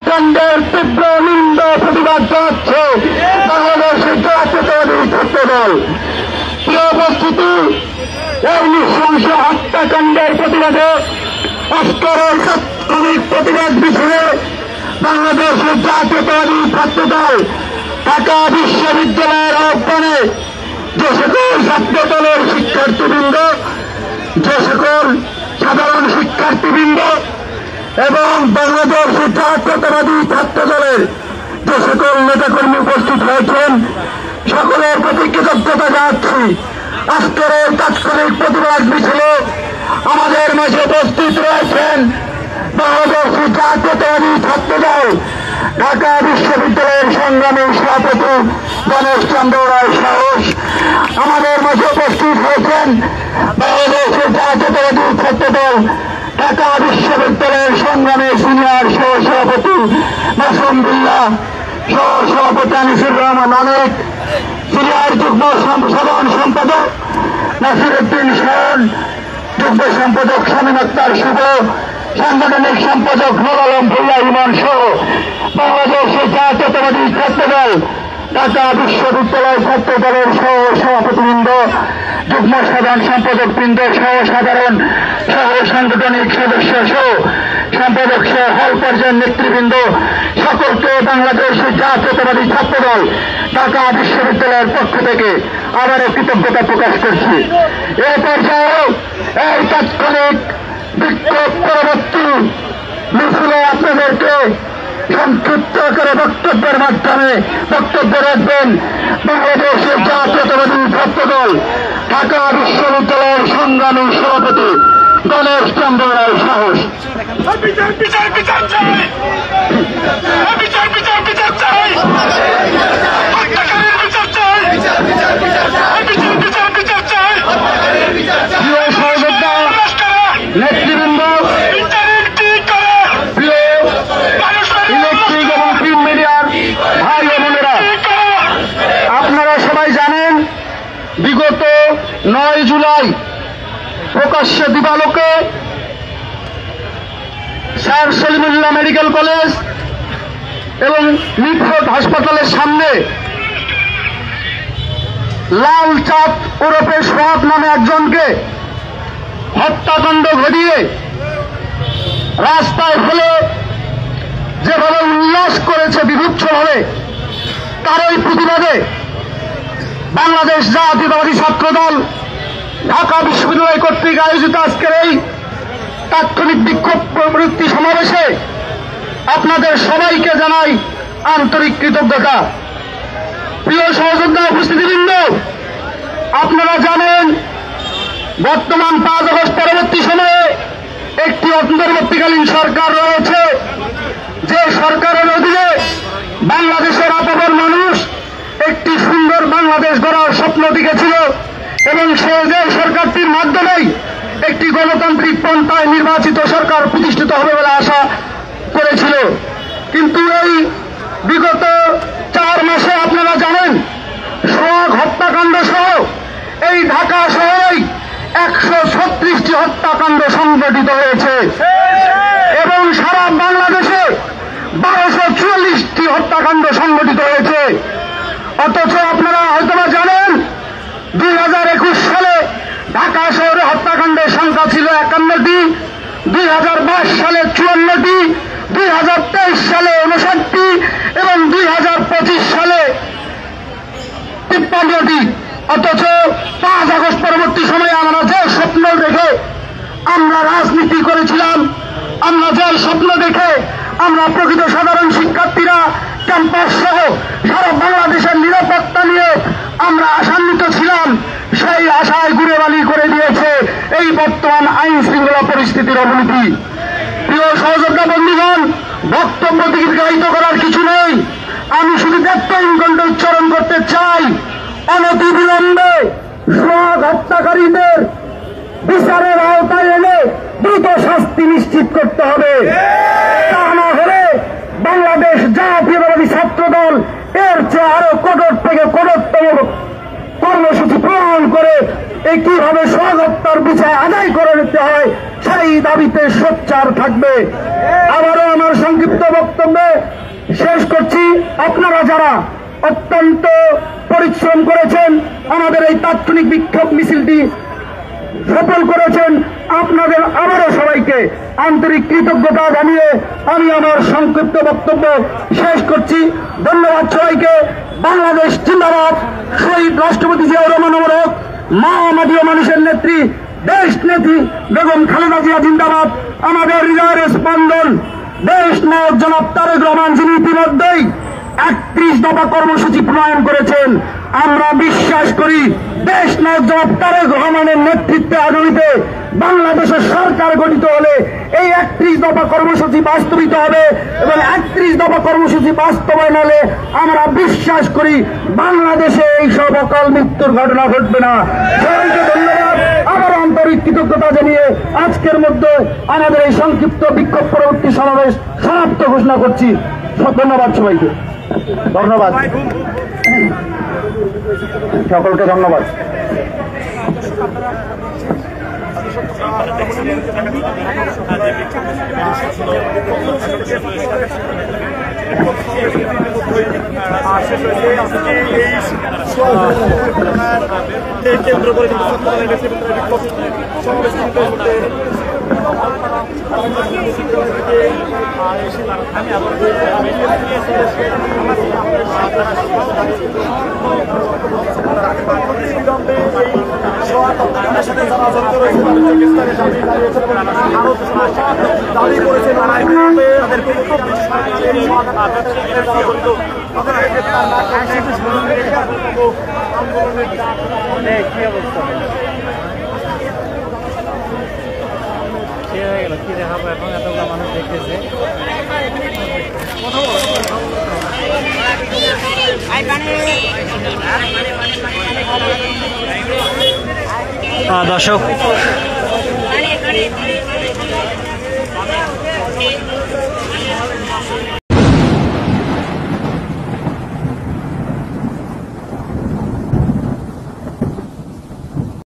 হত্যাকাণ্ডের তীব্র নিন্দা প্রতিবাদ জানাচ্ছে বাংলাদেশের জাতীয়তাবাদী ছাত্রদল। প্রিয় উপস্থিতি, এই নৃশংস হত্যাকাণ্ডের প্রতিবাদে আজকের তাৎক্ষণিক প্রতিবাদ মিছিলে বাংলাদেশের জাতীয়তাবাদী ছাত্রদল ঢাকা বিশ্ববিদ্যালয়ের আহ্বানে যে সকল ছাত্রদলের শিক্ষার্থীবৃন্দ, যে সকল সাধারণ শিক্ষার্থীবৃন্দ এবং বাংলাদেশের জাতীয়তাবাদী ছাত্রদলের যে সকল নেতাকর্মী উপস্থিত হয়েছেন, সকলের প্রতি কৃতজ্ঞতা জানাচ্ছি। আজকের এই তাৎক্ষণিক প্রতিবাদ মিছিলে আমাদের মাঝে উপস্থিত রয়েছেন বাংলাদেশের জাতীয়তাবাদী ছাত্রদল ঢাকা বিশ্ববিদ্যালয়ের সংগ্রামী সভাপতি গণেশ চন্দ্র রায় সাহস। আমাদের মাঝে উপস্থিত হয়েছেন বাংলাদেশের জাতীয়তাবাদী ছাত্রদল ঢাকা বিশ্ববিদ্যালয়ের সংগ্রামী সিনিয়র সহসভাপতি মাসুমুল্লাহ, সহসভাপতি আনিসুর রহমান অনেক, সিনিয়র যুগ্ম সাধারণ সম্পাদক নাসিরউদ্দিন শাওন, যুগ্ম সম্পাদক শামীম আক্তার শুভ, সাংগঠনিক সম্পাদক নুর আলম ভুইয়া ইমান সহ বাংলাদেশের জাতীয়তাবাদী ছাত্রদল ঢাকা বিশ্ববিদ্যালয় ছাত্রদলের সহ সভাপতিবৃন্দ, যুগ্ম সাধারণ সম্পাদক বৃন্দ সহ সাধারণ সহ সাংগঠনিক সদস্য সহ সম্পাদক সহ হল পর্যায়ের নেতৃবৃন্দ সকলকে বাংলাদেশের জাতীয়তাবাদী ছাত্রদল ঢাকা বিশ্ববিদ্যালয়ের পক্ষ থেকে আবারও কৃতজ্ঞতা প্রকাশ করছি। এ পর্যায়েও এই তাৎক্ষণিক বিক্ষোভ পরবর্তী মিছিলে আপনাদেরকে সংক্ষিপ্ত করে বক্তব্যের মাধ্যমে বক্তব্য রাখবেন বাংলাদেশের জাতীয়তাবাদী ছাত্রদল ঢাকা বিশ্ববিদ্যালয়ের সংগ্রামী সভাপতি গণেশ চন্দ্র রায় সাহস। নেতৃবৃন্দ, ইলেকট্রিক এবং প্রিন্ট মিডিয়ার ভাই ও বোনেরা, আপনারা সবাই জানেন বিগত 9 জুলাই প্রকাশ্যে দিবালোকে স্যার সলিমুল্লাহ মেডিকেল কলেজ এবং মিটফোর্ড হাসপাতালের সামনে লাল চাঁদ ওরফে সোহাগ নামে একজনকে হত্যাকাণ্ড ঘটিয়ে রাস্তায় ফেলে যেভাবে উল্লাস করেছে বিভৎসভাবে, তারই প্রতিবাদে বাংলাদেশ জাতীয়তাবাদী ছাত্রদল ঢাকা বিশ্ববিদ্যালয় কর্তৃক আয়োজিত আজকের এই তাৎক্ষণিক বিক্ষোভ প্রবৃত্তি সমাবেশে আপনাদের সবাইকে জানাই আন্তরিক কৃতজ্ঞতা। প্রিয় সহযোদ্ধা উপস্থিতিবৃন্দ, আপনারা জানেন বর্তমান 5 আগস্ট পরবর্তী সময়ে একটি অন্তর্বর্তীকালীন সরকার রয়েছে, যে সরকারের অধীনে বাংলাদেশের আপামর মানুষ একটি সুন্দর বাংলাদেশ গড়ার স্বপ্ন দেখেছিল এবং সে যে সরকারটির মাধ্যমেই একটি গণতান্ত্রিক পন্থায় নির্বাচিত সরকার প্রতিষ্ঠিত হবে বলে আশা করেছিল। কিন্তু এই বিগত 4 মাসে আপনারা জানেন সোহাগ হত্যাকাণ্ড সহ এই ঢাকা শহরেই 136টি হত্যাকাণ্ড সংঘটিত হয়েছে এবং সারা বাংলাদেশে 1244টি হত্যাকাণ্ড সংঘটিত হয়েছে। অথচ আপনারা হয়তোবা জানেন 2021 সালে ঢাকা শহরে হত্যাকাণ্ডের সংখ্যা ছিল 51টি, 2022 সালে 54টি, 2023 সালে 59টি এবং 2025 সালে 53টি। অথচ 5 আগস্ট পরবর্তী সময়ে আমরা যে স্বপ্ন দেখে আমরা রাজনীতি করেছিলাম, আমরা যে স্বপ্ন দেখে আমরা প্রকৃত সাধারণ শিক্ষার্থীরা ক্যাম্পাস সহ সারা বাংলাদেশের নিরাপত্তা নিয়ে আমরা আশান্বিত ছিলাম, সেই আশায় গুড়েবালি করে দিয়েছে এই বর্তমান আইন শৃঙ্খলা পরিস্থিতির অবনতি। প্রিয় সহযোদ্ধা বন্ধুগণ, বক্তব্য দীর্ঘায়িত করার কিছু নেই, আমি শুধু দেবতাহীন কণ্ঠে উচ্চারণ করতে চাই, অনতিবিলম্বে সোহাগ হত্যাকারীদের বিচারের আওতায় এনে দ্রুত শাস্তি নিশ্চিত করতে হবে। তা না হলে বাংলাদেশ জাতীয়তাবাদী ছাত্রদল এর চেয়ে আরো কঠোর থেকে কঠোরতম কর্মসূচি প্রণয়ন করে কিভাবে সহত্যার বিচার আদায় করে নিতে হয় সেই দাবিতে সোচ্চার থাকবে। আবারও আমার সংক্ষিপ্ত বক্তব্যে শেষ করছি। আপনারা যারা অত্যন্ত পরিশ্রম করেছেন আমাদের এই তাৎক্ষণিক বিক্ষোভ মিছিলটি সফল করেছেন, আপনাদের আবারও সবাইকে আন্তরিক কৃতজ্ঞতা জানিয়ে আমি আমার সংক্ষিপ্ত বক্তব্য শেষ করছি। ধন্যবাদ সবাইকে। বাংলাদেশ জিন্দাবাদ। শহীদ রাষ্ট্রপতি জিয়াউর রহমান অমরক। মা মাটি ও মানুষের নেত্রী দেশ নেত্রী বেগম খালেদা জিয়া জিন্দাবাদ। আমাদের হৃদয়ের স্পন্দন দেশ নায়ক জনাব তারেক রহমান, যিনি ইতিমধ্যেই 31 দফা কর্মসূচি প্রণয়ন করেছেন। আমরা বিশ্বাস করি দেশ নায়ক জনাব তারেক রহমানের নেতৃত্বে আগামীতে বাংলাদেশের সরকার গঠিত হলে এই 31 দফা কর্মসূচি বাস্তবিত হবে এবং 31 দফা কর্মসূচি বাস্তবায়ন হলে আমরা বিশ্বাস করি বাংলাদেশে এই সব অকাল মৃত্যুর ঘটনা ঘটবে না। সবাইকে ধন্যবাদ। আবার আন্তরিক কৃতজ্ঞতা জানিয়ে আজকের মধ্যে আমাদের এই সংক্ষিপ্ত বিক্ষোভ পরবর্তী সমাবেশ সমাপ্ত ঘোষণা করছি। ধন্যবাদ সবাইকে। ধন্যবাদ সকলকে। ধন্যবাদ। কেন্দ্র করে দাবি করেছেন আন্দোলনের কি অবস্থা হয়ে গেল, কি দেখাবো এখন? এতগুলো মানুষ দেখতেছে। দর্শক